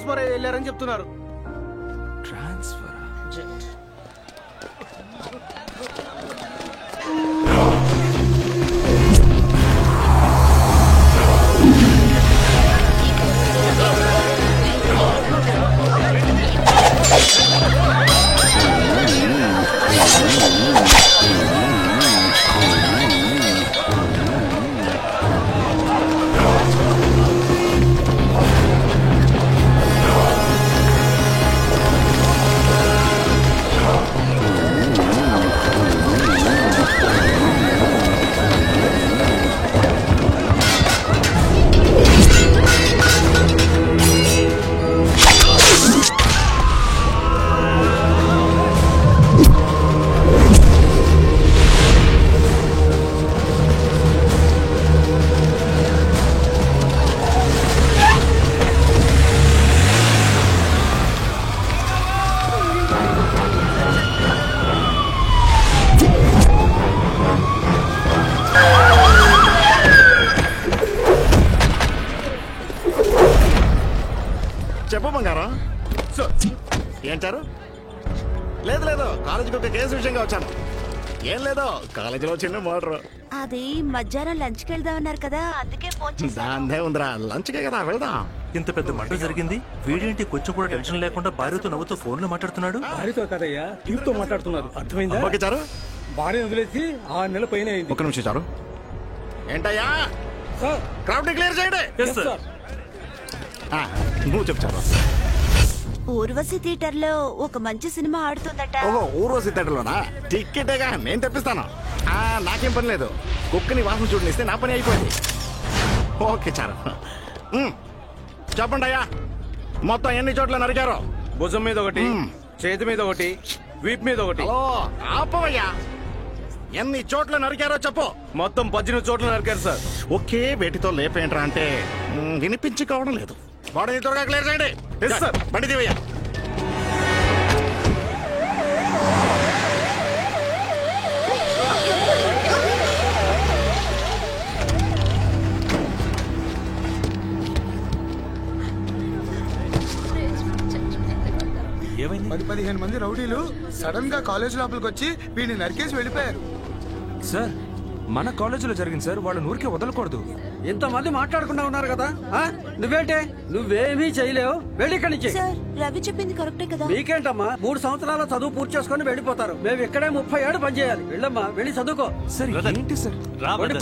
Transfer అయ్యి వెళ్ళారని చెప్తున్నారు. ట్రాన్స్ఫర్ చెప్పు బంగారం. ఏంటారు? లేదు లేదు, కాలేజీకి ఒక కేసు విషయంగా వచ్చాను. ఏం లేదు, కాలేజీలో చిన్న మోటర్. అది మధ్యాహ్నం లంచ్కి వెళ్దామన్నారు కదా, అందుకే ఫోన్ చేశాను. దాందే ఉందిరా, లంచ్కే కదా వెళ్దాం. ఇంత పెద్ద మర్డర్ జరిగింది, వీడేంటి కొంచెం కూడా టెన్షన్ లేకుండా భార్యతో నవ్వుతూ ఫోన్ లో మాట్లాడుతున్నాడు? భార్యతో కదయ్యా, టీంతో మాట్లాడుతున్నారు. అర్థమైందా? ఓకే చారు, భార్య వదిలేసి 6 నెలల పైన అయింది. ఒక్క నిమిషం చారు. ఏంటయ్యా, సార్ క్రౌడ్ క్లియర్ చేయండి. నువ్వు చెప్తాను. ఊర్వశి థియేటర్ లో ఒక మంచి సినిమా ఆడుతుందట. ఓహో, ఊర్వశి థియేటర్లోనా? టికెటేగా, నేను తెప్పిస్తాను. నాకేం పని లేదు, కుక్కని వాసన చూడనిస్తే నా పని అయిపోయింది. ఓకే చారు, చెప్పండి అయ్యా, మొత్తం ఎన్ని చోట్ల నరికారు? భుజం మీద ఒకటి, చేతి మీద ఒకటి, వీప్ మీద ఒకటి. ఓ ఆపవయ్యా, ఎన్ని చోట్ల నరికారో చెప్పు. మొత్తం 18 చోట్ల నరికారు సార్. ఒకే వేటితో లేపేంట్రా అంటే వినిపించుకోవడం లేదు. బాడీని త్వరగా క్లియర్ చేయండి. సార్, బండి దివయ్యా. ఏమైంది? 10-15 మంది రౌడీలు సడన్ గా కాలేజ్ లోపలికి వచ్చి వీడిని నరికేసి వెళ్ళిపోయారు. సార్, మన కాలేజీలో జరిగింది సార్, వాళ్ళ ఊరికే వదలకూడదు. ఇంతమంది మాట్లాడకుండా ఉన్నారు కదా, నువ్వేంటే? నువ్వేమీ చేయలేవు, వెళ్ళి ఇక్కడి నుంచి. సార్, రవి చెప్పింది కరెక్టే కదా. మీకేంటమ్మా, 3 సంవత్సరాల చదువు పూర్తి చేసుకుని వెళ్ళిపోతారు. మేము ఇక్కడే 30 ఏళ్ళు పనిచేయాలి. వెళ్ళమ్మా, వెళ్ళి చదువుకో. సార్ ఏంటి సార్?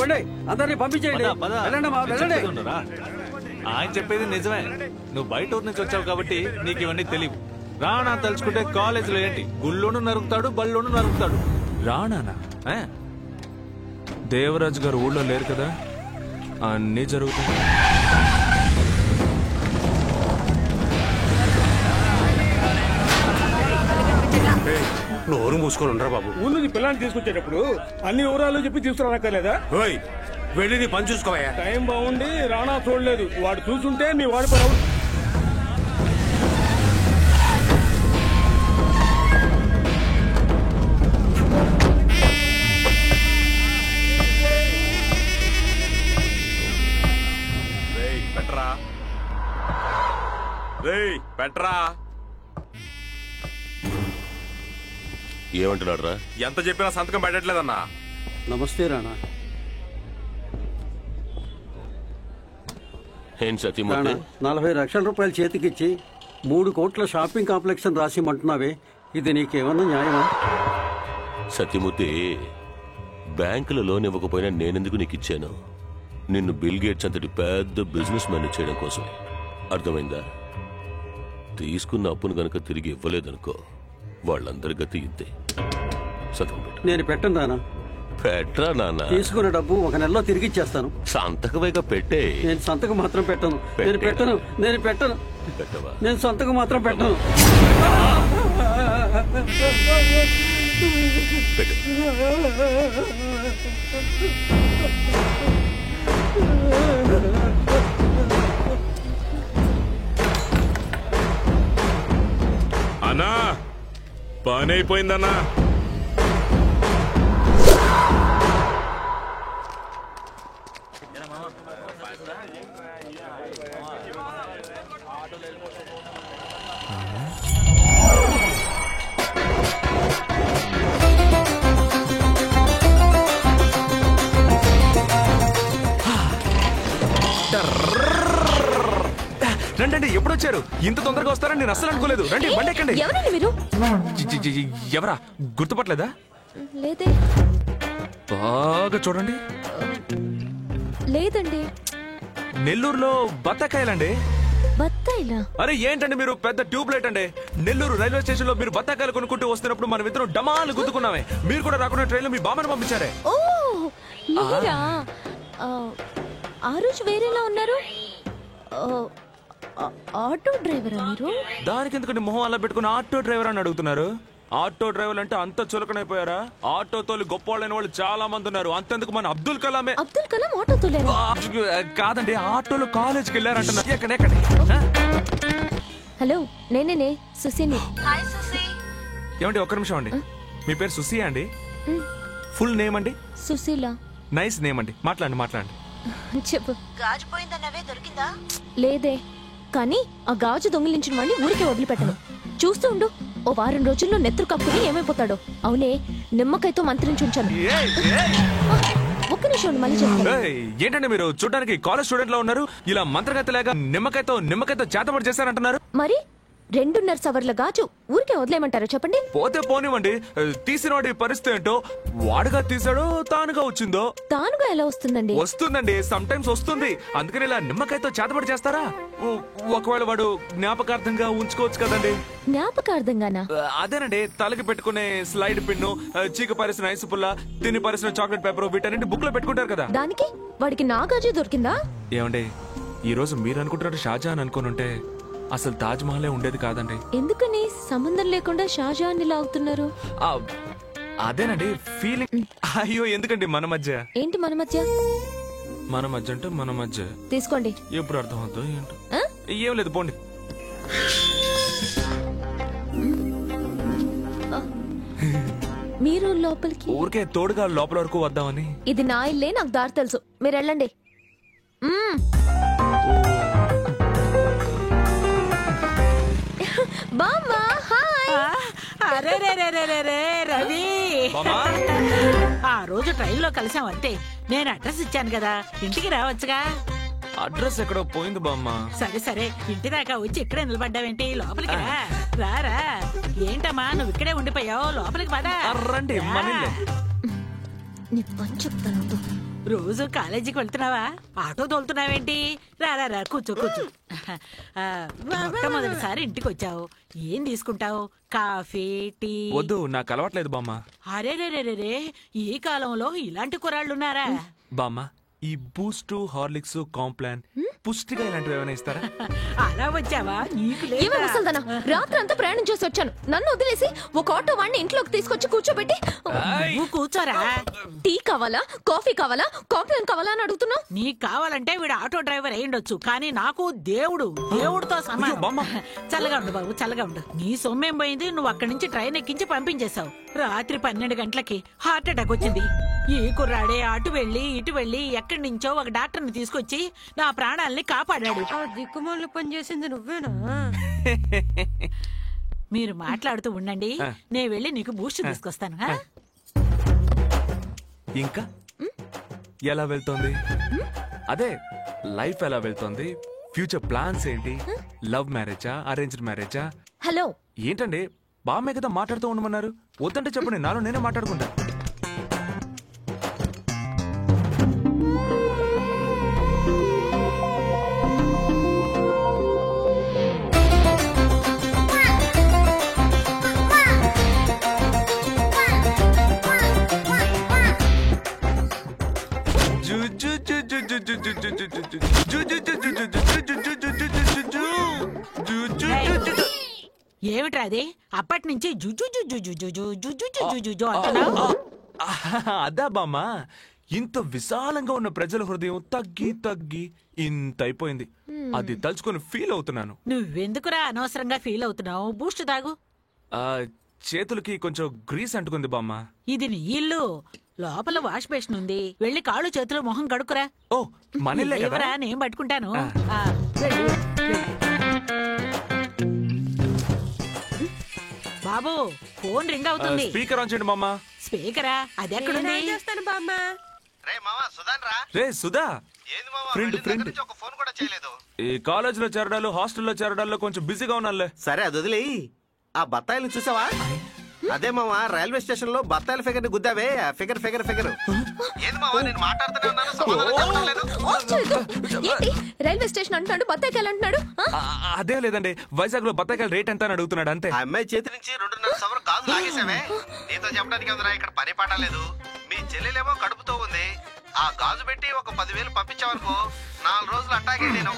పండి, అందరినీ పంపించేయండి. వెళ్ళండమ్మా, వెళ్ళండి. ఆయన చెప్పేది నిజమే. నువ్వు బయట ఊరు నుంచి వచ్చావు కాబట్టి నీకు ఇవన్నీ తెలియవు. రాణా తలుచుకుంటే కాలేజీలో ఏంటి, గుళ్ళోను నరుకుతాడు, బళ్ళోను నరుకుతాడు. రాణానా? దేవరాజు గారు ఊళ్ళో లేరు కదా, అన్నీ జరుగుతాయి. నోరు మూసుకొని ఉండరా బాబు. ఊళ్ళో పిల్లల్ని తీసుకొచ్చేటప్పుడు అన్ని వివరాలు చెప్పి తీసుకురానక్కర్లేదా? వెళ్ళి నీ పని చూసుకోవా. టైం బాగుండి రాణా చూడలేదు, వాడు చూసుంటే మీ వాడి పని. పెట్రా, ఏమంటున్నాడు రా? ఎంత చెప్పినా సంతకం పెట్టట్లేదన్నా. నమస్తే రాణా. ఏం సతీమూర్తి, 40 లక్షల రూపాయలు చేతికిచ్చి 3 కోట్ల షాపింగ్ కాంప్లెక్స్ అని రాసిమంటున్నావే, ఇది నీకేమన్నా న్యాయమా? సతీమూర్తి, బ్యాంకులో లోన్ ఇవ్వకపోయినా నేనెందుకు నీకు ఇచ్చాను? నిన్ను బిల్ గేట్స్ అంతటి పెద్ద బిజినెస్ మ్యాన్ చేయడం కోసం. అర్థమైందా? తీసుకున్న అప్పును గనక తిరిగి ఇవ్వలేదనుకో, వాళ్ళందరి గతి ఇంతే. సంతకం పెట్టు. నేను పెట్టను రానా. పెట్టరా నాన్న. తీసుకున్న డబ్బు 1 నెలలో తిరిగి ఇచ్చేస్తాను. సంతకమైగా పెట్టే. నేను సంతకం మాత్రం పెట్టను. నేను పెట్టను. పెట్టవా? నేను సంతకం మాత్రం పెట్టను. పెట్టు. అన్నా, పని అయిపోయిందన్నా. రండి, ఎప్పుడు వచ్చారు? ఇంత తొందరగా వస్తారని నేను అస్సలు అనుకోలేదు. రండి, బండి ఎక్కండి. ఎవరండి మీరు? ఎవరా? గుర్తుపట్టలేదా? లేదే. బాగా చూడండి. లేదండి. నెల్లూరులో బత్తాకాయలండి. బత్తాయిలా? అరే ఏంటండి మీరు పెద్ద ట్యూబ్ లైట్ అండి. నెల్లూరు రైల్వే స్టేషన్ లో మీరు బత్తాకాయలు కొనుక్కుంటూ వస్తున్నప్పుడు మనం ఇద్దరు డమాలు గుద్దుకున్నామే. మీరు కూడా రాకుండా ట్రైన్ లో మీ బామ్మని పంపించారే. ఓ మీరా? ఆ రోజు వేరేలా ఉన్నారు. ఆటో డ్రైవరా మీరు? దానికి ఎందుకంటే మొహం అలా పెట్టుకుని ఆటో డ్రైవర్ అని అడుగుతున్నారు. ఆటో డ్రైవర్ అంటే అంత చులకనైపోయారా? ఆటో తోలి గొప్ప వాళ్ళైన వాళ్ళు చాలా మంది ఉన్నారు. అంతెందుకు మన అబ్దుల్ కలామే. అబ్దుల్ కలాం ఆటో తోలేరా? కాదండి, ఆటోలో కాలేజ్కి వెళ్ళారంటున్నారు. ఎక్కడెక్కడ? హలో, నేనే సుశీని. ఏమండి ఒక్క నిమిషం అండి. మీ పేరు సుసియా అండి? ఫుల్ నేమ్ అండి? సుశీల. నైస్ నేమ్ అండి. మాట్లాడండి. చెప్పు. గాజు పోయిందన్నవే దొరికిందా? లేదే, కానీ ఆ గాజు దొంగిలించిన వాడిని ఊరికే వదిలిపెట్టను. చూస్తూ ఉండు, ఓ వారం రోజుల్లో నెత్తురు కప్పుని ఏమైపోతాడో. అవునే, నిమ్మకాయతో మంత్రించి ఉంచాను. ఒక్క నిమిషం, మళ్ళీ చెప్తాను. ఏంటంటే మీరు చూడడానికి కాలేజ్ స్టూడెంట్ లో ఉన్నారు. ఇలా మంత్రగతి లేక నిమ్మకాయతో చేతబడి చేశారంటున్నారు. మరి 2.5 సవర్ల గాజు ఊరికే వదిలేయమంటారా చెప్పండి? పోతే పోనివ్వండి. తీసిన వాడి పరిస్థితి ఏంటో, వాడుగా తీసాడో తానుగా వచ్చిందో? తానుగా ఎలా వస్తుందండి? వస్తుందండి, సమ్ టైమ్స్ వస్తుంది. అందుకని ఇలా నిమ్మకాయతో చేతబడి చేస్తారా? ఒకవేళ వాడు జ్ఞాపకార్థంగా ఉంచుకోవచ్చు కదండి. జ్ఞాపకార్థంగానా? అదేనండి, తలకి పెట్టుకునే స్లైడ్ పిన్ను, చీక పరిసిన ఐసు పుల్ల, తిని పరిసిన చాక్లెట్ పేపర్, వీటన్నింటి బుక్ లో పెట్టుకుంటారు కదా. దానికి వాడికి నా గాజు దొరికిందా? ఏమండి, ఈ రోజు మీరు అనుకుంటున్నారు షాజహాన్ అనుకోనుంటే అసలు తాజ్ మహలే ఉండేది కాదండి. ఎందుకని సంబంధం లేకుండా షాజహాన్ ఇలా అవుతున్నారు? అదేనండి ఫీలింగ్. అయ్యో ఎందుకండి మన మధ్య? ఏంటి మన మధ్య? మన మధ్య అంటే మన మధ్య. తీసుకోండి. ఎప్పుడు అర్థం అవుతుందో ఏంటో. ఏం లేదు, పోండి. మీరు లోపలికి. ఊరికే తోడుగా లోపల వరకు వద్దామని. ఇది నా ఇల్లే, నాకు దారి తెలుసు. మీరు వెళ్ళండి. బామ్మా, హాయ్. అరే రవి, ఆ రోజు ట్రైన్ లో కలిసాం అంతే. నేను అడ్రస్ ఇచ్చాను కదా, ఇంటికి రావచ్చుగా. అడ్రస్ ఎక్కడో పోయింది బామ్మ. సరే ఇంటి దాకా వచ్చి ఇక్కడే నిలబడ్డావేంటి? లోపలికి రారా. ఏంటమ్మా నువ్వు ఇక్కడే ఉండిపోయావు? లోపలికి పదా. రండి, నీ పని చెప్తాను. రోజు కాలేజీకి వెళ్తున్నావా? ఆటో తోలుతున్నావేంటి? రా కూర్చో. మొట్టమొదటిసారి ఇంటికి వచ్చావు, ఏం తీసుకుంటావు? Coffee, tea? వద్దు, నాకు అలవాట్లేదు బామ్మ. అరే ఈ కాలంలో ఇలాంటి కుర్రాళ్ళున్నారా? బామ్మ, ఈ బూస్ట్, హార్లిక్స్, కాంప్లాన్, పుష్టిగా ఇలాంటివి ఏమైనా ఇస్తారా? అలా వచ్చావా? నీకు రాత్రి అంతా ప్రయాణం చేసి వచ్చాను. నన్ను వదిలేసి ఒక ఆటో వాడిని ఇంట్లోకి తీసుకొచ్చి కూర్చోబెట్టి, కూర్చోరా. టీ కావాలా, కాఫీ కావాలా, కాంప్లాన్ కావాలా అని అడుగుతున్నావు. నీకు కావాలంటే వీడు ఆటో డ్రైవర్ అయ్యుండొచ్చు, కానీ నాకు దేవుడితో సమానం. చల్లగా ఉండు బాబు, చల్లగా ఉండు. నీ సొమ్మేం పోయింది? నువ్వు అక్కడి నుంచి ట్రైన్ ఎక్కించి పంపించేశావు. రాత్రి 12 గంటలకి హార్ట్ అటాక్ వచ్చింది. ఈ కుర్రాడే అటు వెళ్ళి ఇటు వెళ్ళి ఎక్కడి నుంచో ఒక డాక్టర్ని తీసుకొచ్చి నా ప్రాణాలని కాపాడాడు. దిక్కుమాల పని చేసింది నువ్వేనా? మీరు మాట్లాడుతూ ఉండండి, నేను వెళ్ళి నీకు బూస్ట్ తీసుకొస్తాను. ఇంకా ఎలా వెళ్తోంది? అదే లైఫ్ ఎలా వెళ్తోంది? ఫ్యూచర్ ప్లాన్స్ ఏంటి? లవ్ మ్యారేజా, అరేంజ్డ్ మ్యారేజా? హలో, ఏంటండి బామ్మే కదా మాట్లాడుతూ ఉండమన్నారు? వద్దంటే చెప్పండి, నాలో నేనే మాట్లాడుకుంటా. ఏమిట్రా అది? అప్పటి నుంచి అంటున్నావు? అదా బామ్మ, ఇంత విశాలంగా ఉన్న ప్రజల హృదయం తగ్గి ఇంత అయిపోయింది. అది తలుచుకొని ఫీల్ అవుతున్నాను. నువ్వెందుకురా అనవసరంగా ఫీల్ అవుతున్నావు? బూస్ట్ తాగు. చేతులకి కొంచెం గ్రీస్ అంటుకుంది బామ్మ. ఇది నీ ఇల్లు, లోపల వాష్ బేసిన్ ఉంది. వెళ్ళి కాళ్ళు చేతులు మొహం కడుక్కురా. ఓ మనీలే కదా, నేను పట్టుకుంటాను. బాబు ఫోన్ రింగ్ అవుతుంది. స్పీకర్ ఆన్ చేయండి బామ్మ. స్పీకరా? అది ఎక్కడుంది? రే సుధా, ఫ్రెండ్ ఈ కాలేజ్ లో చేరడాలు హాస్టల్లో చేరడాల్లో కొంచెం బిజీగా ఉన్నానులే. సరే అది వదిలి ఆ బత్తాయిలు చూసావా? అదే మావా రైల్వే స్టేషన్ లో బత్తాయిల ఫిగర్ ని గుద్దావే. ఫిగర్ ఫిగర్ ఫిగర్ ఏంది మావా? నేను మాట్లాడుతూనే ఉన్నాను, సమాధానం చెప్పడం లేదు. ఏంటి రైల్వే స్టేషన్ అంటున్నాడు, బత్తాయికాయలు అంటున్నాడు? అదే లేదండి, వైజాగ్ లో బత్తాయికాయల రేట్ ఎంత అని అడుగుతున్నాడు అంతే. ఆ అమ్మాయి చేతి నుంచి 2.5 సవరం గాజు లాగేసావే. నీతో చెప్పడానికి ఉందిరా, ఇక్కడ పని పాట లేదు. మీ చెల్లెలేమో కడుపుతో ఉంది. ఆ గాజు పెట్టి ఒక 10,000 పంపించావనుకో, 4 రోజులు అట్టాగే నేను.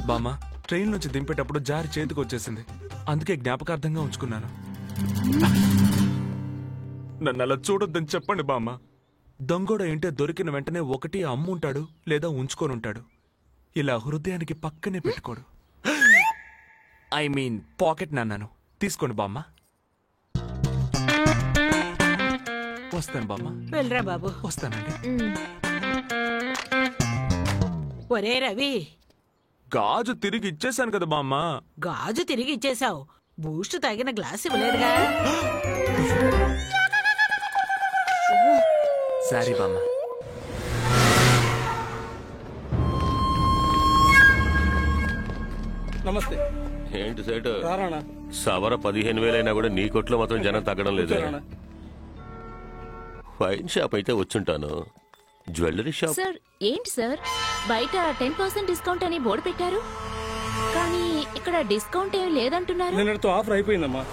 బామ్మ, ట్రైన్ నుంచి దింపేటప్పుడు జారి చేతికి వచ్చేసింది, అందుకే జ్ఞాపకార్థంగా ఉంచుకున్నాను. నన్ను అలా చూడొద్దని చెప్పండి బామ్మ. దొంగోడ ఏంటే దొరికిన వెంటనే ఒకటి అమ్ముంటాడు లేదా ఉంచుకొని ఉంటాడు. ఇలా హృదయానికి పక్కనే పెట్టుకోడు. ఐ మీన్ పాకెట్ నాన్నాను. తీసుకోండి బామ్మ. వస్తాను బామ్మ. వెళ్ళరా బాబు. వస్తానండి. ఒరే రవి, గాజు తిరిగి ఇచ్చేసాను కదా బామ్మ. గాజు తిరిగి ఇచ్చేసావు, బూస్ట్ తగిన గ్లాస్ ఇవ్వలేదుగా. సారీ బామ్మ. నమస్తే. ఏంటి సేటు రారానా? సవర 15,000 అయినా కూడా నీ కొట్లో మాత్రం జనం తగ్గడం లేదు. వైన్ షాప్ అయితే వచ్చుంటాను, జ్యువెలరీ షాప్. సార్ ఏంటి సార్, బయట 10% డిస్కౌంట్ అని బోర్డు పెట్టారు, కానీ ఇక్కడ డిస్కౌంట్ ఏం లేదంటున్నారు. నిన్నటితో ఆఫర్ అయిపోయిందమ్మా.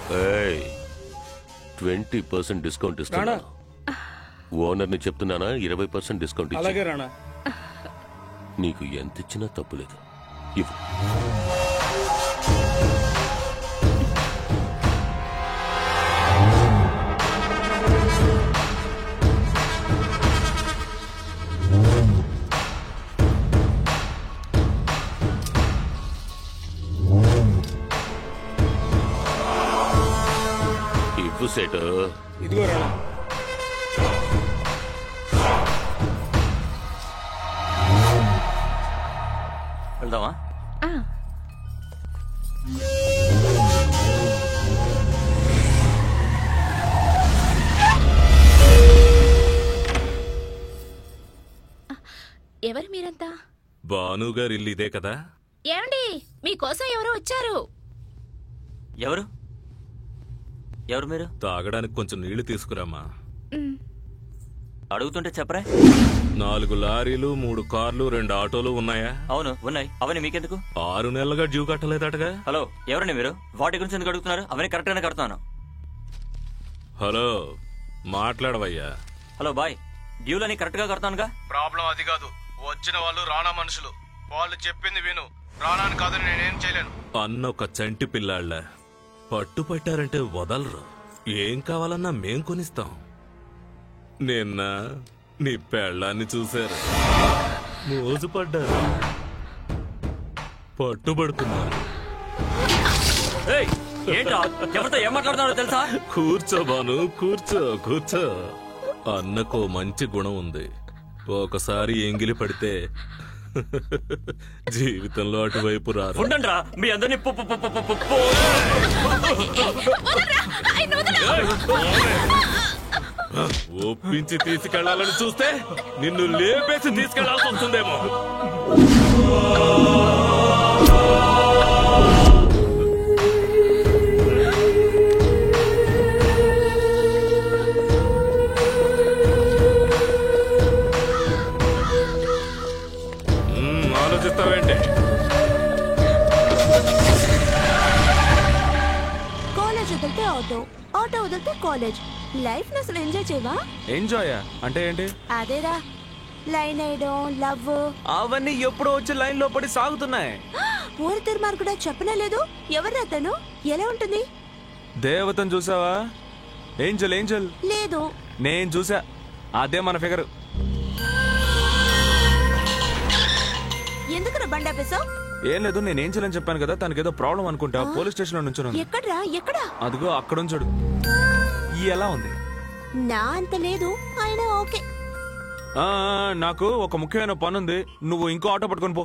20% డిస్కౌంట్ ఇస్తున్నా. ఓనర్ని చెప్తున్నానా 20% డిస్కౌంట్ ఇచ్చి. అలాగే రాణా. నీకు ఎంత ఇచ్చినా తప్పులేదు, ఇవ్వు. ఇవ్వు సేటు. ఇదిగో రాణా. వెళ్దామా? ఎవరు మీరంతా? భానుగారు ఇల్లు ఇదే కదా? ఏమండి, మీకోసం ఎవరో వచ్చారు. ఎవరు ఎవరు మీరు? తాగడానికి కొంచెం నీళ్లు తీసుకురామా. అడుగుతుంటే చెప్పరా. 4 లారీలు, 3 కార్లు, 2 ఆటోలు ఉన్నాయా? అవును ఉన్నాయి. అవన్నీ మీకెందుకు? 6 నెలలుగా డ్యూ కట్టలేదటగా. హలో, ఎవరండి మీరు? వాటి గురించి ఎందుకు అడుగుతున్నారు? అవన్నీ కరెక్ట్ గానే కడతాను. హలో, మాట్లాడవయ్యా. హలో బాయ్, డ్యూలని కరెక్ట్ గా కడతానుగా. ప్రాబ్లం అది కాదు, వచ్చిన వాళ్ళు రాణా మనుషులు. వాళ్ళు చెప్పింది విను, రాణాని కాదని నేనేం చేయలేను. అన్న ఒక చంటి పిల్లాళ్ళ పట్టుపట్టారంటే వదలరు. ఏం కావాలన్నా మేం కొనిస్తాం. నిన్న నీ పెళ్ళాన్ని చూశారు, మోజుపడ్డారు, పట్టుబడుతున్నారు. ఏంట్రా, ఎవరితో ఏం మాట్లాడుతున్నారో తెలుసా? కూర్చో బాను, కూర్చో కూర్చో. అన్నకో మంచి గుణం ఉంది, ఒకసారి ఎంగిలి పడితే జీవితంలో అటువైపు రారు. ఉండండిరా, మీ అందరినీ ఒప్పించి తీసుకెళ్లాలని చూస్తే నిన్ను లేపేసి తీసుకెళ్లాల్సి వస్తుందేమో. ఆలోచిస్తావేంటి? కాలేజ్ వదిలితే ఆటో, ఆటో వదిలితే కాలేజ్. లైఫ్ ని అసలు ఎంజాయ్ చేయవా? ఎంజాయ్ అంటే ఏంటి? అదేరా, లైన్ వేయడం, లవ్. అవన్నీ ఎప్పుడో వచ్చి లైన్ లో పడి సాగుతున్నాయి. ఊరి తిరుమారు కూడా చెప్పలేదు. ఎవరు తను? ఎలా ఉంటుంది? దేవతను చూసావా? Angel Angel. లేదు. నేను చూసా, అదే మన ఫిగర్. ఎందుకు బండాపేశావు? ఏం లేదు, నేను ఏంజల్ అని చెప్పాను కదా, తనకేదో ప్రాబ్లం అనుకుంటా. పోలీస్ స్టేషన్ లో నుంచున్నాను. ఎక్కడ్రా? ఎక్కడ? అదిగో అక్కడ చూడు. ఎలా ఉంది? నా అంత లేదు, ఆయన ఓకే. నాకు ఒక ముఖ్యమైన పని ఉంది, నువ్వు ఇంకో ఆటో పట్టుకొని పో.